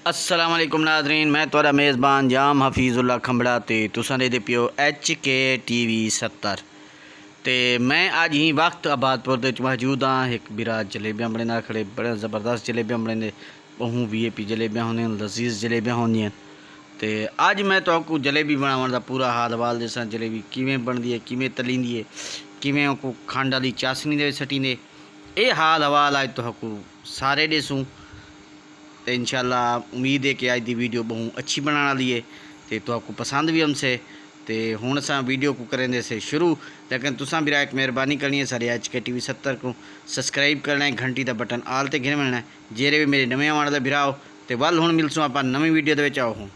अस्सलाम वालेकुम नाज़रीन, मैं तुहाडा मेज़बान जाम हफीज़ुल्ला खंबड़ा ते तुसां दे पियो HK TV 70 ते मैं अज ही वक्त आबादपुर दे मौजूद हाँ। एक बिरा जलेबियाँ बने ना खड़े, बड़े ज़बरदस्त जलेबियाँ बने, बहु VIP जलेबियाँ होंगे, लजीज जलेबियाँ होंगी। तो अज मैं तो जलेबी बनाने का पूरा हाल हवाल दसा। जलेबी किवें बनती है, किवें तलींदी है, किवें को खंड वाली चासनी दे सटींदे, ये हाल हवाल अज तो सारे दसूँ। तो इंशाल्लाह उम्मीद है कि अज की वीडियो बहुत अच्छी बनाने वाली है तो आपको पसंद भी हमसे। तो हुण असां वीडियो को करेंगे से शुरू, लेकिन तुसां भी एक मेहरबानी करनी है, सारे HK TV 70 को सब्सक्राइब करना है, घंटी का बटन आल ते घिर मिलना है, जेरे भी मेरे नवे आने वाले बिराओ। तो वल हुण मिलसूँ आप नवी वीडियो दे विच। आओ।